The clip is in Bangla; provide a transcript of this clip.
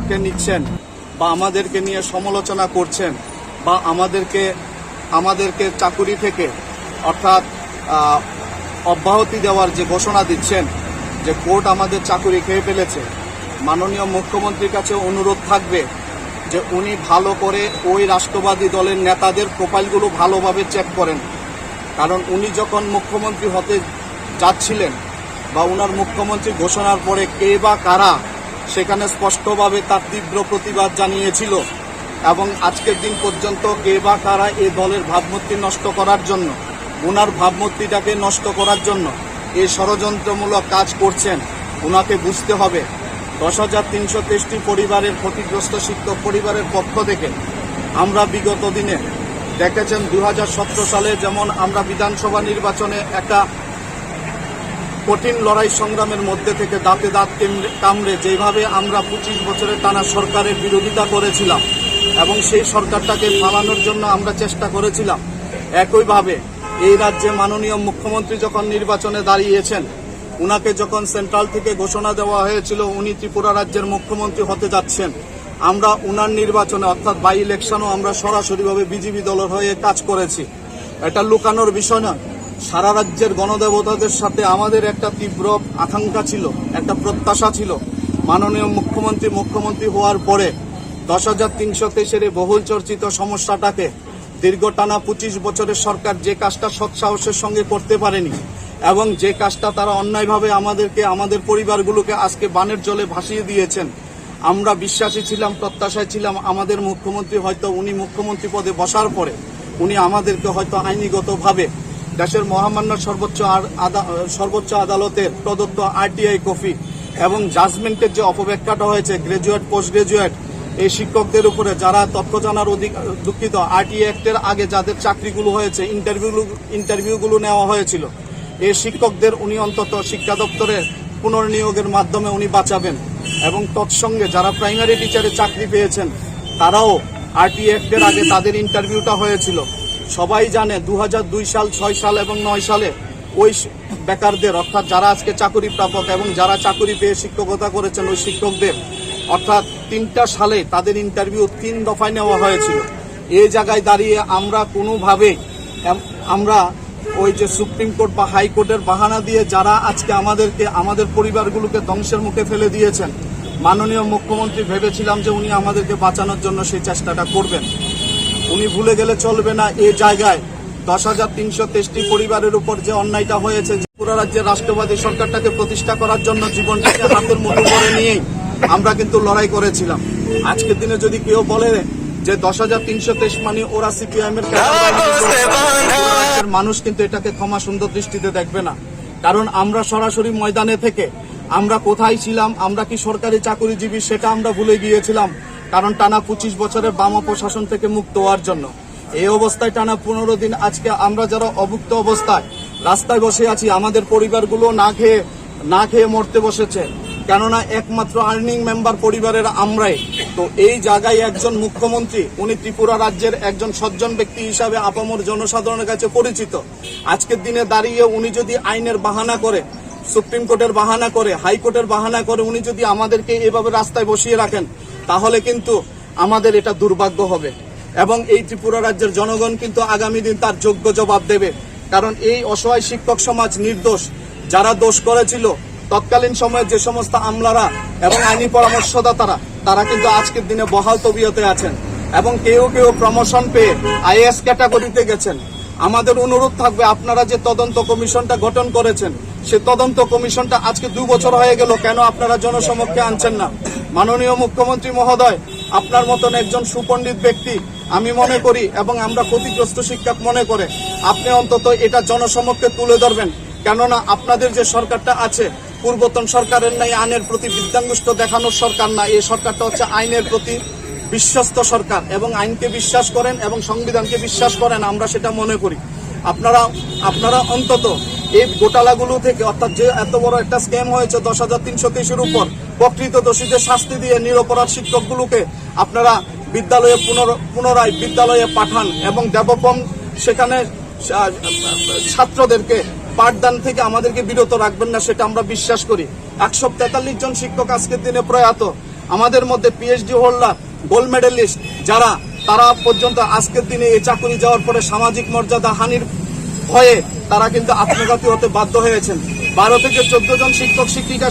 পক্ষে নিচ্ছেন বা আমাদেরকে নিয়ে সমালোচনা করছেন বা আমাদেরকে চাকুরি থেকে অর্থাৎ অব্যাহতি দেওয়ার যে ঘোষণা দিচ্ছেন, যে কোর্ট আমাদের চাকুরি খেয়ে ফেলেছে, মাননীয় মুখ্যমন্ত্রীর কাছে অনুরোধ থাকবে যে উনি ভালো করে ওই রাষ্ট্রবাদী দলের নেতাদের প্রোফাইলগুলো ভালোভাবে চেক করেন। কারণ উনি যখন মুখ্যমন্ত্রী হতে যাচ্ছিলেন বা ওনার মুখ্যমন্ত্রী ঘোষণার পরে কে বা কারা সেখানে স্পষ্টভাবে তার তীব্র প্রতিবাদ জানিয়েছিল এবং আজকের দিন পর্যন্ত কে বা কারা এই দলের ভাবমূর্তি নষ্ট করার জন্য, ওনার ভাবমূর্তিটাকে নষ্ট করার জন্য এই ষড়যন্ত্রমূলক কাজ করছেন, ওনাকে বুঝতে হবে। 10,323টি পরিবারের ক্ষতিগ্রস্ত শিক্ষক পরিবারের পক্ষ থেকে আমরা বিগত দিনে দেখেছেন 2017 সালে যেমন আমরা বিধানসভা নির্বাচনে একটা কঠিন লড়াই সংগ্রামের মধ্যে থেকে দাঁতে দাঁত কামড়ে যেভাবে আমরা 25 বছরের টানা সরকারের বিরোধিতা করেছিলাম এবং সেই সরকারটাকে ফালানোর জন্য আমরা চেষ্টা করেছিলাম, একইভাবে এই রাজ্যে মাননীয় মুখ্যমন্ত্রী যখন নির্বাচনে দাঁড়িয়েছেন, উনাকে যখন সেন্ট্রাল থেকে ঘোষণা দেওয়া হয়েছিল উনি ত্রিপুরা রাজ্যের মুখ্যমন্ত্রী হতে যাচ্ছেন, আমরা উনার নির্বাচনে অর্থাৎ বাই ইলেকশনও আমরা সরাসরিভাবে বিজেপি দলের হয়ে কাজ করেছি। এটা লুকানোর বিষয় নয়। সারা রাজ্যের গণদেবতাদের সাথে আমাদের একটা তীব্র আকাঙ্ক্ষা ছিল, একটা প্রত্যাশা ছিল। মাননীয় মুখ্যমন্ত্রী হওয়ার পরে 10,323-এর বহুল চর্চিত সমস্যাটাকে দীর্ঘ টানা 25 বছরের সরকার যে কাজটা সৎসাহসের সঙ্গে করতে পারেনি এবং যে কাজটা তারা অন্যায়ভাবে আমাদের পরিবারগুলোকে আজকে বানের জলে ভাসিয়ে দিয়েছেন, আমরা বিশ্বাসী ছিলাম, প্রত্যাশায় ছিলাম আমাদের মুখ্যমন্ত্রী হয়তো উনি মুখ্যমন্ত্রী পদে বসার পরে উনি আমাদেরকে হয়তো আইনিগতভাবে দেশের মহামান্য সর্বোচ্চ আদালতের প্রদত্ত আরটিআই কপি এবং জাজমেন্টের যে অপব্যাখ্যাটা হয়েছে গ্রাজুয়েট পোস্ট গ্রাজুয়েট এই শিক্ষকদের উপরে যারা তথ্য জানার দুঃখিত আরটিআই অ্যাক্টের আগে যাদের চাকরিগুলো হয়েছে ইন্টারভিউগুলো নেওয়া হয়েছিল, এই শিক্ষকদের উনি অন্তত শিক্ষা দপ্তরের পুনর্নিয়োগের মাধ্যমে উনি বাঁচাবেন এবং তৎসঙ্গে যারা প্রাইমারি টিচারের চাকরি পেয়েছেন তারাও আরটিআই অ্যাক্টের আগে তাদের ইন্টারভিউটা হয়েছিল। সবাই জানে 2002 সাল 6 সাল এবং 9 সালে ওই বেকারদের অর্থাৎ যারা আজকে চাকরি প্রাপক এবং যারা চাকরি পেয়ে শিক্ষকতা করেছেন ওই শিক্ষকদের অর্থাৎ 3টা সালে তাদের ইন্টারভিউ 3 দফায় নেওয়া হয়েছিল। এই জায়গায় দাঁড়িয়ে আমরা কোনোভাবেই আমরা ওই যে সুপ্রিম কোর্ট বা হাইকোর্টের বাহানা দিয়ে যারা আজকে আমাদের পরিবারগুলোকে ধ্বংসের মুখে ফেলে দিয়েছেন, মাননীয় মুখ্যমন্ত্রী ভেবেছিলাম যে উনি আমাদেরকে বাঁচানোর জন্য সেই চেষ্টাটা করবেন। উনি ভুলে গেলে চলবে না এই জায়গায় 10,323টি পরিবারের উপর যে অন্যায়টা হয়েছে, পুরো রাজ্যের রাষ্ট্রবাদী সরকারটাকে প্রতিষ্ঠা করার জন্য জীবনটাকে হাতের মুঠো করে নিয়েই আমরা কিন্তু লড়াই করেছিলাম। আজকের দিনে যদি কেউ বলে যে 10,323 মানে ওরা সিপিআইএম এর মানুষ কিন্তু এটাকে ক্ষমা সুন্দর দৃষ্টিতে দেখবে না। কারণ আমরা সরাসরি ময়দানে থেকে আমরা কোথায় ছিলাম, আমরা কি সরকারি চাকরিজীবী সেটা আমরা ভুলে গিয়েছিলাম। কারণ টানা 25 বছরের বাম প্রশাসন থেকে মুক্ত হওয়ার জন্য এই অবস্থায় টানা 15 দিন আজকে আমরা যারা অভুক্ত অবস্থায় রাস্তায় বসে আছি, আমাদের পরিবারগুলো না খেয়ে মরতে বসেছে, কেননা একমাত্র আর্নিং মেম্বার পরিবারের আমরাই। তো এই জায়গায় একজন মুখ্যমন্ত্রী উনি ত্রিপুরা রাজ্যের একজন সজ্জন ব্যক্তি হিসাবে আপামর জনসাধারণের কাছে পরিচিত। আজকের দিনে দাঁড়িয়ে উনি যদি আইনের বাহানা করে, সুপ্রিম কোর্টের বাহানা করে, হাইকোর্টের বাহানা করে উনি যদি আমাদেরকে এভাবে রাস্তায় বসিয়ে রাখেন, তাহলে কিন্তু আমাদের এটা দুর্ভাগ্য হবে এবং এই ত্রিপুরা রাজ্যের জনগণ কিন্তু আগামী দিন তার যোগ্য জবাব দেবে। কারণ এই অসহায় শিক্ষক সমাজ নির্দোষ, যারা দোষ করেছিল তৎকালীন সময়ে যে সমস্ত আমলারা এবং আইনি পরামর্শদাতারা তারা কিন্তু আজকের দিনে বহাল তবিয়তে আছেন এবং কেউ প্রমোশন পেয়ে আইএএস ক্যাটাগরিতে গেছেন। আমাদের অনুরোধ থাকবে আপনারা যে তদন্ত কমিশনটা গঠন করেছেন সে তদন্ত কমিশনটা আজকে 2 বছর হয়ে গেল, কেন আপনারা জনসমক্ষে আনছেন না? মাননীয় মুখ্যমন্ত্রী মহোদয়, আপনার মতন একজন সুপণ্ডিত ব্যক্তি আমি মনে করি এবং আমরা ক্ষতিগ্রস্ত শিক্ষক মনে করে আপনি অন্তত এটা জনসমক্ষে তুলে ধরবেন। কেননা আপনাদের যে সরকারটা আছে পূর্বতন সরকারের নাই আইনের প্রতি বিদ্যাঙ্গুষ্ঠ দেখানোর সরকার না, এই সরকারটা হচ্ছে আইনের প্রতি বিশ্বস্ত সরকার এবং আইনকে বিশ্বাস করেন এবং সংবিধানকে বিশ্বাস করেন, আমরা সেটা মনে করি। আপনারা অন্তত এই ঘোটালাগুলো থেকে অর্থাৎ যে এত বড় একটা স্ক্যাম হয়েছে 10,323-এর উপর, প্রকৃত দোষীদের শাস্তি দিয়ে নিরপরাধ শিক্ষকগুলোকে আপনারা বিদ্যালয়ে পুনরায় বিদ্যালয়ে পাঠান এবং দেবপম সেখানে ছাত্রদেরকে পাঠদান থেকে আমাদেরকে বিরত রাখবেন না, সেটা আমরা বিশ্বাস করি। 143 জন শিক্ষক আজকের দিনে প্রয়াত, আমাদের মধ্যে পিএইচডি হোল্ডার, গোল্ড মেডেলিস্ট যারা, তারা পর্যন্ত আজকের দিনে এই চাকরি যাওয়ার পরে সামাজিক মর্যাদা হানির ভয়ে তারা কিন্তু আত্মঘাতী হতে বাধ্য হয়েছেন। 12 থেকে 14 জন শিক্ষক শিক্ষিকা